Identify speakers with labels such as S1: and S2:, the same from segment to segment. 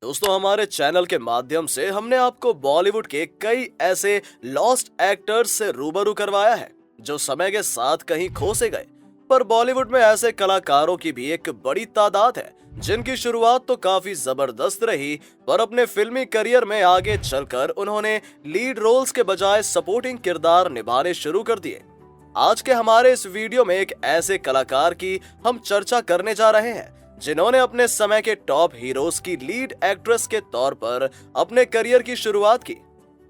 S1: दोस्तों, हमारे चैनल के माध्यम से हमने आपको बॉलीवुड के कई ऐसे लॉस्ट एक्टर्स से रूबरू करवाया है जो समय के साथ कहीं खो से गए। पर बॉलीवुड में ऐसे कलाकारों की भी एक बड़ी तादाद है जिनकी शुरुआत तो काफी जबरदस्त रही, पर अपने फिल्मी करियर में आगे चलकर उन्होंने लीड रोल्स के बजाय सपोर्टिंग किरदार निभाने शुरू कर दिए। आज के हमारे इस वीडियो में एक ऐसे कलाकार की हम चर्चा करने जा रहे हैं जिन्होंने अपने समय के टॉप हीरोज की लीड एक्ट्रेस के तौर पर अपने करियर की शुरुआत की।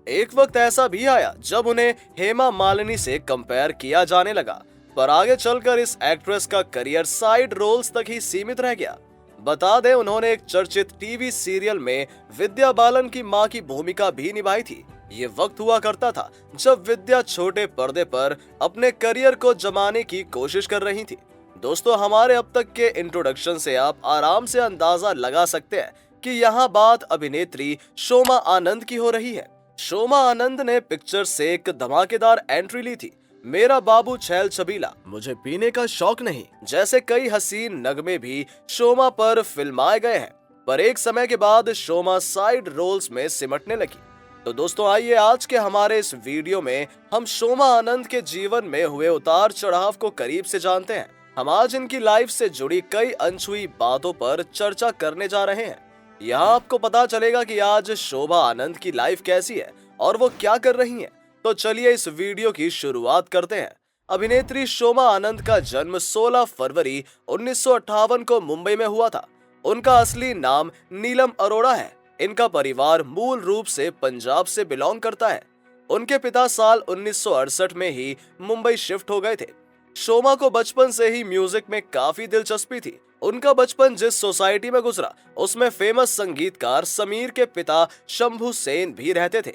S1: एक वक्त ऐसा भी आया जब उन्हें हेमा मालिनी से कंपेयर किया जाने लगा, पर आगे चलकर इस एक्ट्रेस का करियर साइड रोल्स तक ही सीमित रह गया। बता दें, उन्होंने एक चर्चित टीवी सीरियल में विद्या बालन की मां की भूमिका भी निभाई थी। ये वक्त हुआ करता था जब विद्या छोटे पर्दे पर अपने करियर को जमाने की कोशिश कर रही थी। दोस्तों, हमारे अब तक के इंट्रोडक्शन से आप आराम से अंदाजा लगा सकते हैं कि यहाँ बात अभिनेत्री शोमा आनंद की हो रही है। शोमा आनंद ने पिक्चर से एक धमाकेदार एंट्री ली थी, मेरा बाबू छैल छबीला, मुझे पीने का शौक नहीं जैसे कई हसीन नगमे भी शोमा पर फिल्माए गए हैं। पर एक समय के बाद शोमा साइड रोल्स में सिमटने लगी। तो दोस्तों, आइए आज के हमारे इस वीडियो में हम शोमा आनंद के जीवन में हुए उतार चढ़ाव को करीब से जानते हैं। हम आज इनकी लाइफ से जुड़ी कई अनछुई बातों पर चर्चा करने जा रहे हैं। यहाँ आपको पता चलेगा कि आज शोभा आनंद की लाइफ कैसी है और वो क्या कर रही हैं। तो चलिए इस वीडियो की शुरुआत करते हैं। अभिनेत्री शोभा आनंद का जन्म 16 फरवरी 1958 को मुंबई में हुआ था। उनका असली नाम नीलम अरोड़ा है। इनका परिवार मूल रूप से पंजाब से बिलोंग करता है। उनके पिता साल 1968 में ही मुंबई शिफ्ट हो गए थे। शोमा को बचपन से ही म्यूजिक में काफी दिलचस्पी थी। उनका बचपन जिस सोसाइटी में गुजरा उसमें फेमस संगीतकार समीर के पिता शंभू सेन भी रहते थे।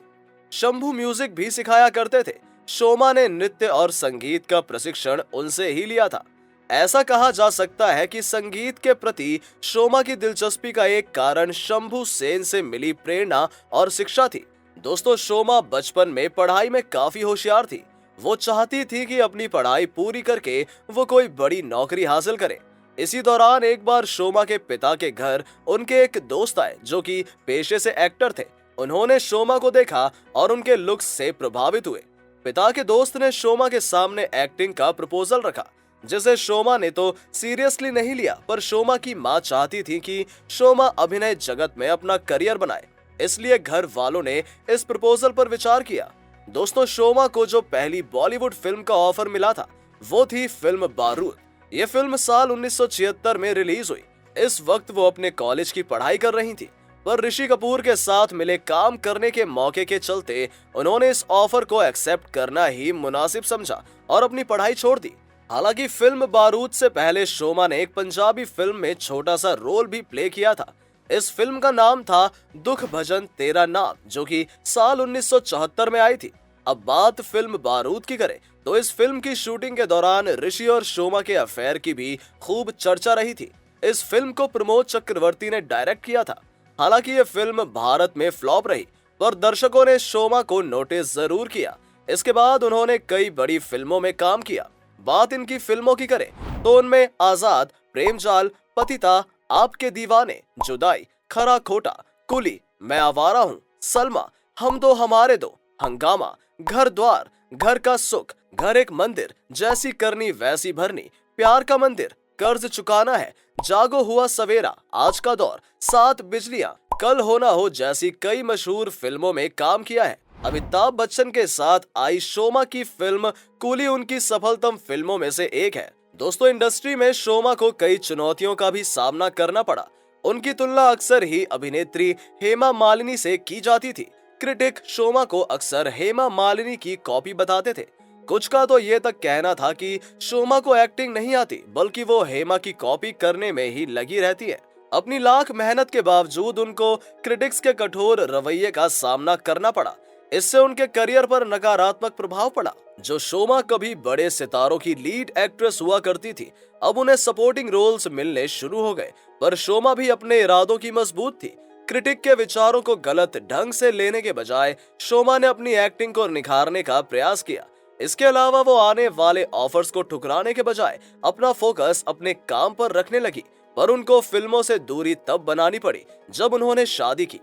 S1: शंभू म्यूजिक भी सिखाया करते थे। शोमा ने नृत्य और संगीत का प्रशिक्षण उनसे ही लिया था। ऐसा कहा जा सकता है कि संगीत के प्रति शोमा की दिलचस्पी का एक कारण शंभू सेन से मिली प्रेरणा और शिक्षा थी। दोस्तों, शोमा बचपन में पढ़ाई में काफी होशियार थी। वो चाहती थी कि अपनी पढ़ाई पूरी करके वो कोई बड़ी नौकरी हासिल करे। इसी दौरान एक बार शोमा के पिता के घर उनके एक दोस्त आए जो कि पेशे से एक्टर थे। उन्होंने शोमा को देखा और उनके लुक्स से प्रभावित हुए। पिता के दोस्त ने शोमा के सामने एक्टिंग का प्रपोजल रखा, जिसे शोमा ने तो सीरियसली नहीं लिया, पर शोमा की मां चाहती थी कि शोमा अभिनय जगत में अपना करियर बनाए, इसलिए घर वालों ने इस प्रपोजल पर विचार किया। दोस्तों, शोमा को जो पहली बॉलीवुड फिल्म का ऑफर मिला था वो थी फिल्म बारूद। ये फिल्म साल 1976 में रिलीज हुई। इस वक्त वो अपने कॉलेज की पढ़ाई कर रही थी, पर ऋषि कपूर के साथ मिले काम करने के मौके के चलते उन्होंने इस ऑफर को एक्सेप्ट करना ही मुनासिब समझा और अपनी पढ़ाई छोड़ दी। हालांकि फिल्म बारूद से पहले शोमा ने एक पंजाबी फिल्म में छोटा सा रोल भी प्ले किया था। इस फिल्म का नाम था दुख भजन तेरा नाम, जो कि साल 1974 में आई थी। अब बात फिल्म बारूद की करें तो इस फिल्म की शूटिंग के दौरान ऋषि और शोमा के अफेयर की भी खूब चर्चा रही थी। इस फिल्म को प्रमोद चक्रवर्ती ने डायरेक्ट किया था। हालांकि ये फिल्म भारत में फ्लॉप रही, पर दर्शकों ने शोमा को नोटिस जरूर किया। इसके बाद उन्होंने कई बड़ी फिल्मों में काम किया। बात इनकी फिल्मों की करें तो उनमें आजाद, प्रेमजाल, पतिता, आपके दीवाने, जुदाई, खरा खोटा, कुली, मैं आवारा हूँ, सलमा, हम दो हमारे दो, हंगामा, घर द्वार, घर का सुख, घर एक मंदिर, जैसी करनी वैसी भरनी, प्यार का मंदिर, कर्ज चुकाना है, जागो हुआ सवेरा, आज का दौर, सात बिजलियां, कल होना हो जैसी कई मशहूर फिल्मों में काम किया है। अमिताभ बच्चन के साथ आई शोमा की फिल्म कूली उनकी सफलतम फिल्मों में से एक है। दोस्तों, इंडस्ट्री में शोमा को कई चुनौतियों का भी सामना करना पड़ा। उनकी तुलना अक्सर ही अभिनेत्री हेमा मालिनी से की जाती थी। क्रिटिक शोमा को अक्सर हेमा मालिनी की कॉपी बताते थे। कुछ का तो ये तक कहना था कि शोमा को एक्टिंग नहीं आती, बल्कि वो हेमा की कॉपी करने में ही लगी रहती है। अपनी लाख मेहनत के बावजूद उनको क्रिटिक्स के कठोर रवैये का सामना करना पड़ा। इससे उनके करियर पर नकारात्मक प्रभाव पड़ा। जो शोमा कभी बड़े सितारों की लीड एक्ट्रेस हुआ करती थी, अब उन्हें सपोर्टिंग रोल्स मिलने शुरू हो गए। पर शोमा भी अपने इरादों की मजबूत थी। क्रिटिक के विचारों को गलत ढंग से लेने के बजाय शोमा ने अपनी एक्टिंग को निखारने का प्रयास किया। इसके अलावा वो आने वाले ऑफर्स को ठुकराने के बजाय अपना फोकस अपने काम पर रखने लगी। पर उनको फिल्मों से दूरी तब बनानी पड़ी जब उन्होंने शादी की।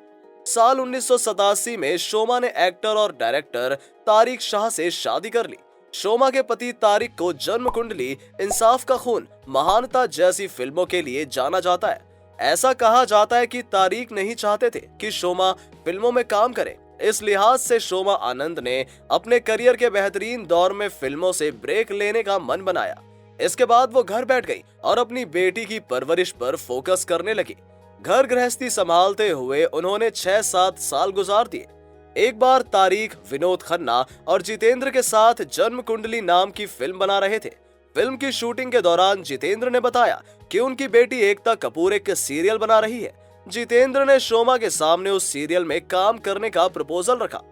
S1: साल 1987 में शोमा ने एक्टर और डायरेक्टर तारिक शाह से शादी कर ली। शोमा के पति तारिक को जन्म कुंडली, इंसाफ का खून, महानता जैसी फिल्मों के लिए जाना जाता है। ऐसा कहा जाता है कि तारिक नहीं चाहते थे कि शोमा फिल्मों में काम करे। इस लिहाज से शोमा आनंद ने अपने करियर के बेहतरीन दौर में फिल्मों से ब्रेक लेने का मन बनाया। इसके बाद वो घर बैठ गई और अपनी बेटी की परवरिश पर फोकस करने लगी। घर गृहस्थी संभालते हुए उन्होंने 6-7 साल गुजार दिए। एक बार तारिक विनोद खन्ना और जितेंद्र के साथ जन्म कुंडली नाम की फिल्म बना रहे थे। फिल्म की शूटिंग के दौरान जितेंद्र ने बताया कि उनकी बेटी एकता कपूर एक सीरियल बना रही है। जितेंद्र ने शोमा के सामने उस सीरियल में काम करने का प्रपोजल रखा।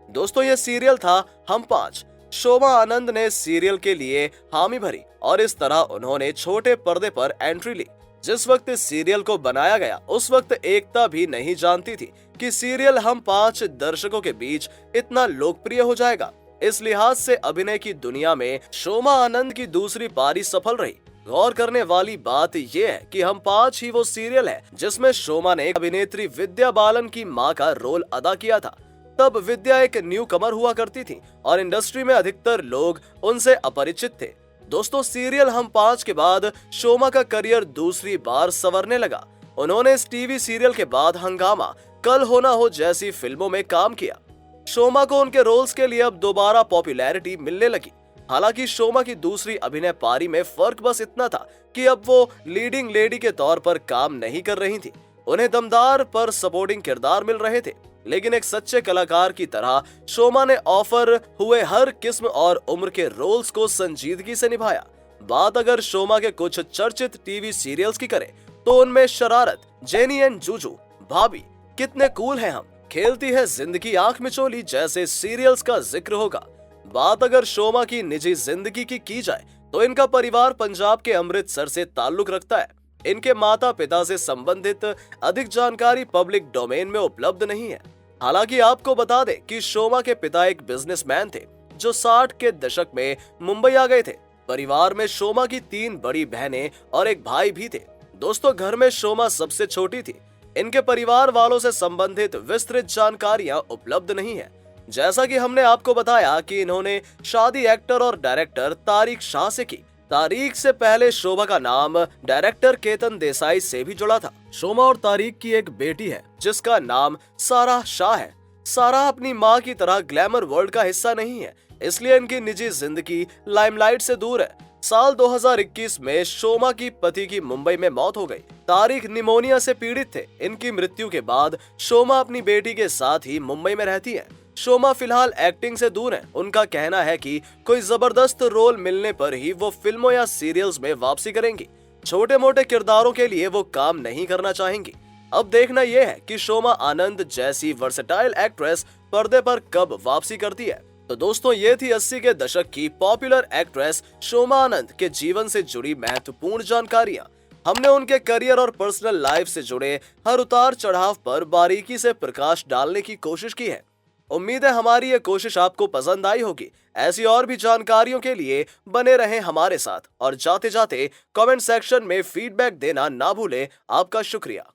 S1: दोस्तों, ये सीरियल था हम पांच। शोमा आनंद ने सीरियल के लिए हामी भरी और इस तरह उन्होंने छोटे पर्दे पर एंट्री ली। जिस वक्त इस सीरियल को बनाया गया उस वक्त एकता भी नहीं जानती थी कि सीरियल हम पांच दर्शकों के बीच इतना लोकप्रिय हो जाएगा। इस लिहाज से अभिनय की दुनिया में शोमा आनंद की दूसरी पारी सफल रही। गौर करने वाली बात यह है कि हम पांच ही वो सीरियल है जिसमें शोमा ने अभिनेत्री विद्या बालन की मां का रोल अदा किया था। तब विद्या एक न्यू कमर हुआ करती थी और इंडस्ट्री में अधिकतर लोग उनसे अपरिचित थे। दोस्तों, सीरियल हम पांच के बाद शोमा का करियर दूसरी बार संवरने लगा। उन्होंने इस टीवी सीरियल के बाद हंगामा, कल हो ना हो जैसी फिल्मों में काम किया। शोमा को उनके रोल्स के लिए अब दोबारा पॉपुलैरिटी मिलने लगी। हालांकि शोमा की दूसरी अभिनय पारी में फर्क बस इतना था कि अब वो लीडिंग लेडी के तौर पर काम नहीं कर रही थी। उन्हें दमदार पर सपोर्टिंग किरदार मिल रहे थे, लेकिन एक सच्चे कलाकार की तरह शोमा ने ऑफर हुए हर किस्म और उम्र के रोल्स को संजीदगी से निभाया। बात अगर शोमा के कुछ चर्चित टीवी सीरियल्स की करें तो उनमें शरारत, जेनी एंड जूजू, भाभी, कितने कूल हैं हम, खेलती है जिंदगी आंख मिचोली जैसे सीरियल्स का जिक्र होगा। बात अगर शोमा की निजी जिंदगी की जाए तो इनका परिवार पंजाब के अमृतसर से ताल्लुक रखता है। इनके माता पिता से संबंधित अधिक जानकारी पब्लिक डोमेन में उपलब्ध नहीं है। हालांकि आपको बता दें कि शोमा के पिता एक बिजनेसमैन थे जो 60 के दशक में मुंबई आ गए थे। परिवार में शोमा की 3 बड़ी बहनें और एक भाई भी थे। दोस्तों, घर में शोमा सबसे छोटी थी। इनके परिवार वालों से संबंधित विस्तृत जानकारियां उपलब्ध नहीं है। जैसा कि हमने आपको बताया कि इन्होंने शादी एक्टर और डायरेक्टर तारिक शाह से की। तारिक से पहले शोभा का नाम डायरेक्टर केतन देसाई से भी जुड़ा था। शोमा और तारिक की एक बेटी है जिसका नाम सारा शाह है। सारा अपनी माँ की तरह ग्लैमर वर्ल्ड का हिस्सा नहीं है, इसलिए इनकी निजी जिंदगी लाइमलाइट से दूर है। साल 2021 में शोमा की पति की मुंबई में मौत हो गई। तारिक निमोनिया से पीड़ित थे। इनकी मृत्यु के बाद शोमा अपनी बेटी के साथ ही मुंबई में रहती है। शोमा फिलहाल एक्टिंग से दूर हैं। उनका कहना है कि कोई जबरदस्त रोल मिलने पर ही वो फिल्मों या सीरियल्स में वापसी करेंगी। छोटे मोटे किरदारों के लिए वो काम नहीं करना चाहेंगी। अब देखना यह है कि शोमा आनंद जैसी वर्सेटाइल एक्ट्रेस पर्दे पर कब वापसी करती है। तो दोस्तों, ये थी 80 के दशक की पॉपुलर एक्ट्रेस शोमा आनंद के जीवन से जुड़ी महत्वपूर्ण जानकारियां। हमने उनके करियर और पर्सनल लाइफ से जुड़े हर उतार चढ़ाव पर बारीकी से प्रकाश डालने की कोशिश की है। उम्मीद है हमारी ये कोशिश आपको पसंद आई होगी। ऐसी और भी जानकारियों के लिए बने रहें हमारे साथ और जाते जाते कमेंट सेक्शन में फीडबैक देना ना भूलें। आपका शुक्रिया।